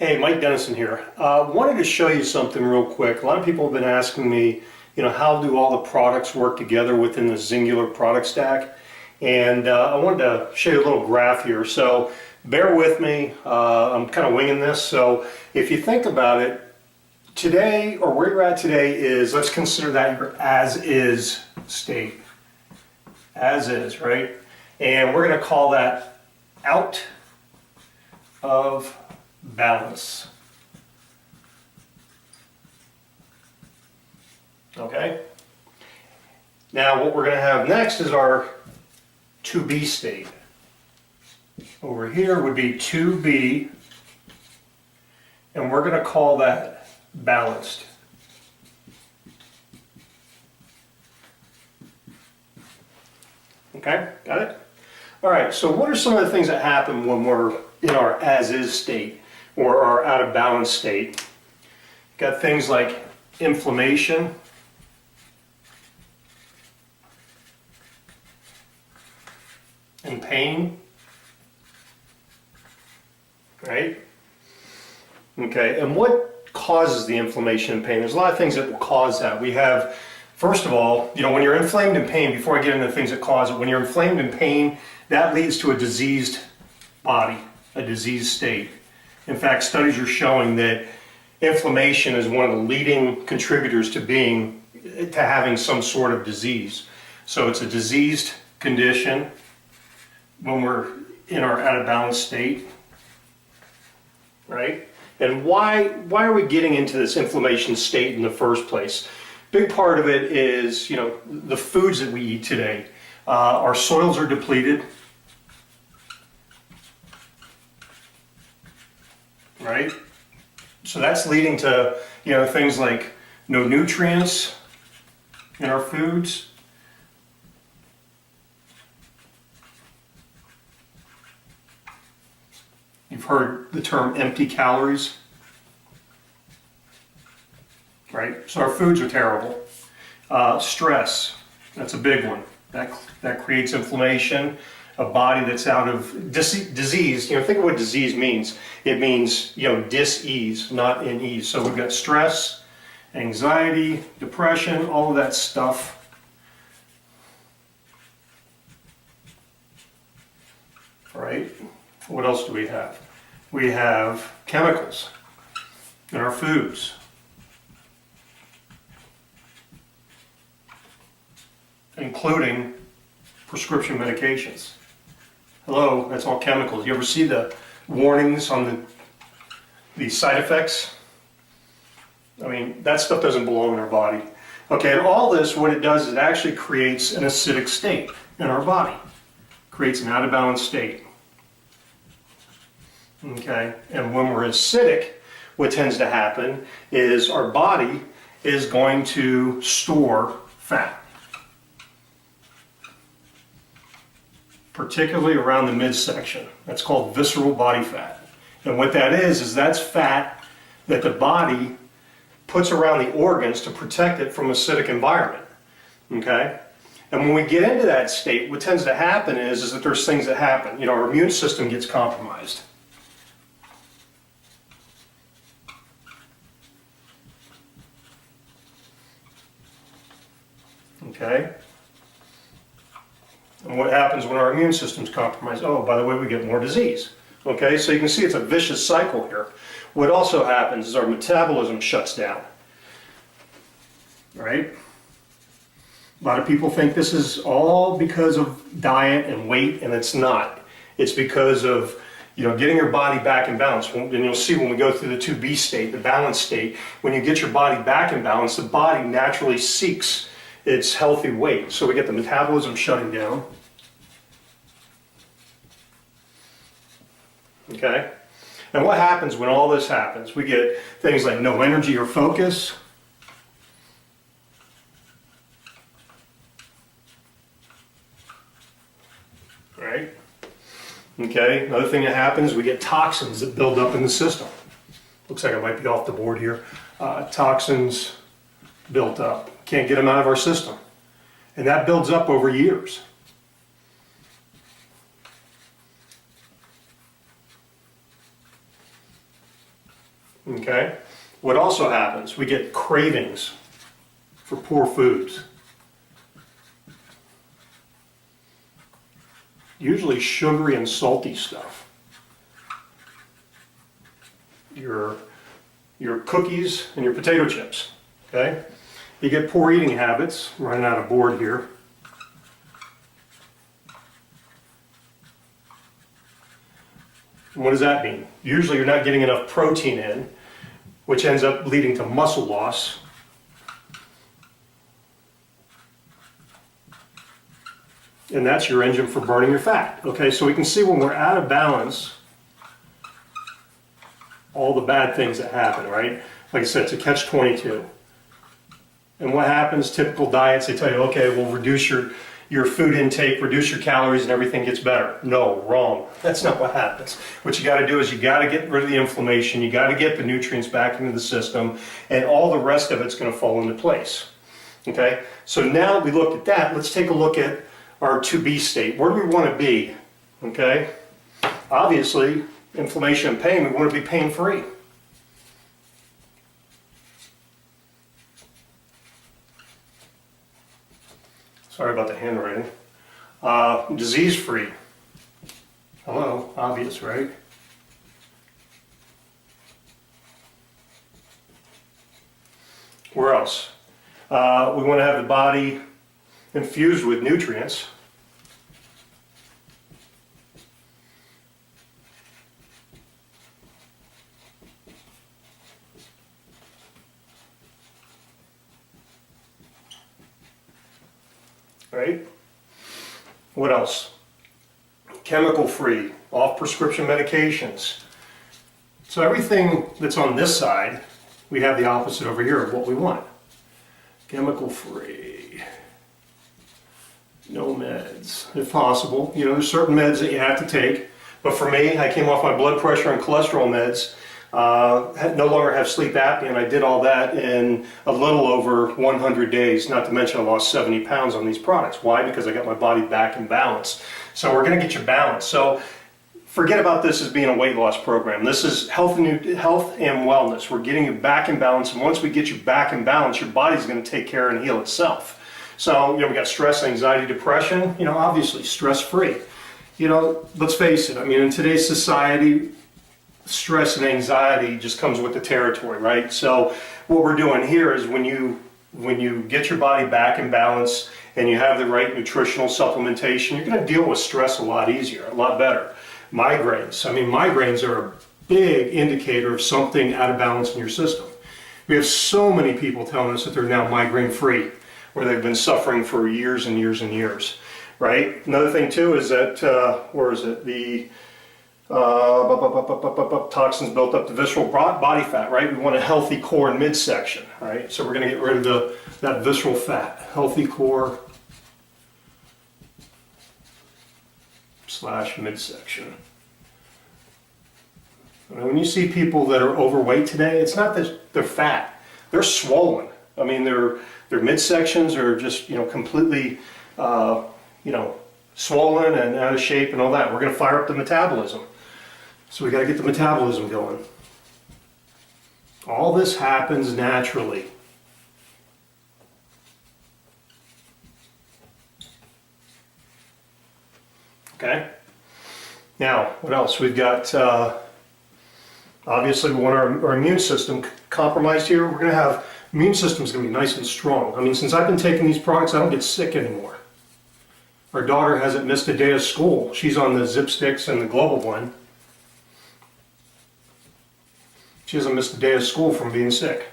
Hey, Mike Dennison here. Wanted to show you something real quick. A lot of people have been asking me, how do all the products work together within the Zingular product stack? And I wanted to show you a little graph here. So bear with me. I'm kind of winging this. So if you think about it, today, or where you're at today is, let's consider that your as-is state. As is, right? And we're going to call that out of balance. Okay? Now what we're going to have next is our to be state. Over here would be to be, and we're going to call that balanced. Okay, got it? All right, so what are some of the things that happen when we're in our as-is state or our out-of-balance state? Got things like inflammation, and pain, right? Okay, and what causes the inflammation and pain? There's a lot of things that will cause that. We have, first of all, when you're inflamed in pain, before I get into the things that cause it, when you're inflamed in pain, that leads to a diseased body, a diseased state. In fact, studies are showing that inflammation is one of the leading contributors to having some sort of disease. So it's a diseased condition when we're in our out of balance state, right? And why are we getting into this inflammation state in the first place? Big part of it is, the foods that we eat today. Our soils are depleted, right? So that's leading to, things like no nutrients in our foods. You've heard the term empty calories, right? So our foods are terrible. Stress, that's a big one. That creates inflammation, a body that's out of disease. Think of what disease means. It means, dis-ease, not in ease. So we've got stress, anxiety, depression, all of that stuff. All right? What else do we have? We have chemicals in our foods. Including prescription medications. Hello, that's all chemicals. You ever see the warnings on the side effects? I mean, that stuff doesn't belong in our body. Okay, and all this, what it does is it actually creates an acidic state in our body. Creates an out of balance state. Okay, and when we're acidic, what tends to happen is our body is going to store fat. Particularly around the midsection. That's called visceral body fat. And what that is that's fat that the body puts around the organs to protect it from acidic environment. Okay? And when we get into that state, what tends to happen is that there's things that happen. Our immune system gets compromised. Okay? And what happens when our immune system's compromised? Oh, by the way, we get more disease. Okay, so you can see it's a vicious cycle here. What also happens is our metabolism shuts down. Right? A lot of people think this is all because of diet and weight, and it's not. It's because of getting your body back in balance. And you'll see when we go through the 2B state, the balanced state, when you get your body back in balance, the body naturally seeks its healthy weight. So we get the metabolism shutting down. Okay? And what happens when all this happens? We get things like no energy or focus. Right? Okay, another thing that happens, we get toxins that build up in the system. Looks like I might be off the board here. Toxins built up. Can't get them out of our system. And that builds up over years. Okay? What also happens, we get cravings for poor foods. Usually sugary and salty stuff. Your cookies and your potato chips, okay? You get poor eating habits, running out of board here. And what does that mean? Usually you're not getting enough protein in, which ends up leading to muscle loss. And that's your engine for burning your fat. Okay, so we can see when we're out of balance, all the bad things that happen, right? Like I said, it's a catch-22. And what happens, typical diets, they tell you, okay, well, reduce your food intake, reduce your calories, and everything gets better. No, wrong. That's not what happens. What you got to do is you got to get rid of the inflammation, you got to get the nutrients back into the system, and all the rest of it's going to fall into place. Okay, so now that we looked at that, let's take a look at our to-be state. Where do we want to be? Okay, obviously, inflammation and pain, we want to be pain-free. Sorry about the handwriting. Disease-free. Hello, obvious, right? Where else? We want to have the body infused with nutrients. Right? What else? Chemical free, off prescription medications. So everything that's on this side, we have the opposite over here of what we want. Chemical free. No meds, if possible. You know, there's certain meds that you have to take. But for me, I came off my blood pressure and cholesterol meds. No longer have sleep apnea, and I did all that in a little over 100 days, not to mention I lost 70 pounds on these products. Why? Because I got my body back in balance. So we're going to get you balanced. So forget about this as being a weight loss program. This is health and wellness. We're getting you back in balance, and once we get you back in balance, your body's going to take care and heal itself. So, you know, we got stress, anxiety, depression, you know, obviously stress-free. You know, let's face it, I mean, in today's society, stress and anxiety just comes with the territory, right? So what we're doing here is when you get your body back in balance and you have the right nutritional supplementation, you're going to deal with stress a lot easier, a lot better. Migraines, I mean, migraines are a big indicator of something out of balance in your system. We have so many people telling us that they're now migraine-free, where they've been suffering for years and years and years, right? Another thing too is that, where is it? The toxins built up the visceral body fat, right? We want a healthy core and midsection, right? So we're going to get rid of that visceral fat, healthy core / midsection. When you see people that are overweight today, it's not that they're fat, they're swollen. I mean, their midsections are just, you know, completely, you know, swollen and out of shape and all that. We're going to fire up the metabolism. So we got to get the metabolism going. All this happens naturally. Okay? Now, what else? We've got, obviously, we want our immune system compromised here. We're going to have, immune system's going to be nice and strong. I mean, since I've been taking these products, I don't get sick anymore. Our daughter hasn't missed a day of school. She's on the Zip Sticks and the Global One. She hasn't missed a day of school from being sick.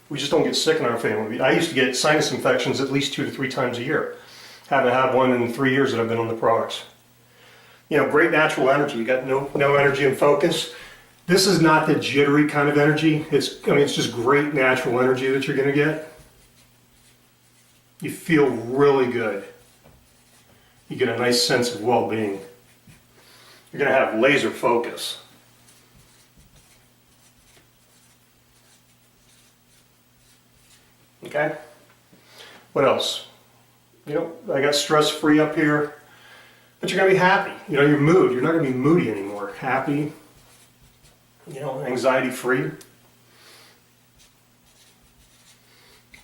We just don't get sick in our family. I used to get sinus infections at least 2 to 3 times a year. Haven't had one in 3 years that I've been on the products. You know, great natural energy. You got no energy and focus. This is not the jittery kind of energy. It's just great natural energy that you're going to get. You feel really good. You get a nice sense of well-being. You're going to have laser focus. Okay? What else? You know, I got stress-free up here. But you're going to be happy. You know, your mood. You're not going to be moody anymore. Happy. You know, anxiety-free.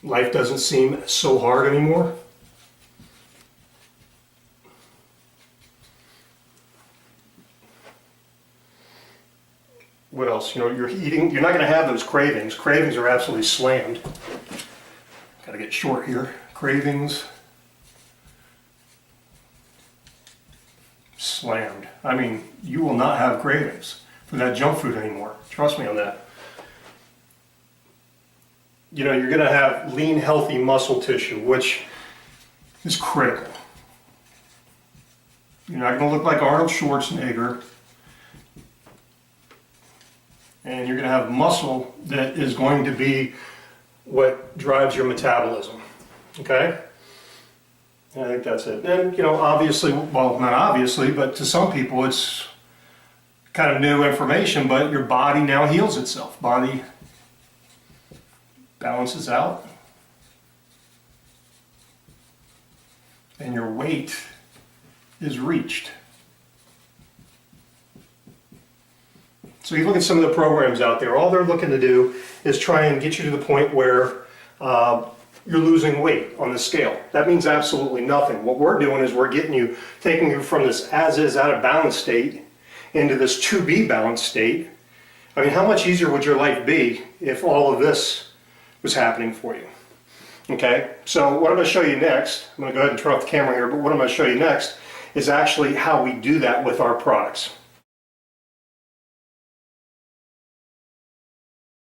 Life doesn't seem so hard anymore. What else? You know, you're eating, you're not going to have those cravings. Cravings are absolutely slammed. Got to get short here. Cravings slammed. I mean, you will not have cravings for that junk food anymore. Trust me on that. You know, you're going to have lean, healthy muscle tissue, which is critical. You're not going to look like Arnold Schwarzenegger. And you're going to have muscle that is going to be what drives your metabolism. Okay? And I think that's it. And, you know, obviously, well, not obviously, but to some people it's kind of new information, but your body now heals itself. Body balances out. And your weight is reached. So you look at some of the programs out there, all they're looking to do is try and get you to the point where you're losing weight on the scale. That means absolutely nothing. What we're doing is we're getting you, taking you from this as-is out of balance state into this to-be balanced state. I mean, how much easier would your life be if all of this was happening for you? Okay, so what I'm going to show you next, I'm going to go ahead and turn off the camera here, but what I'm going to show you next is actually how we do that with our products.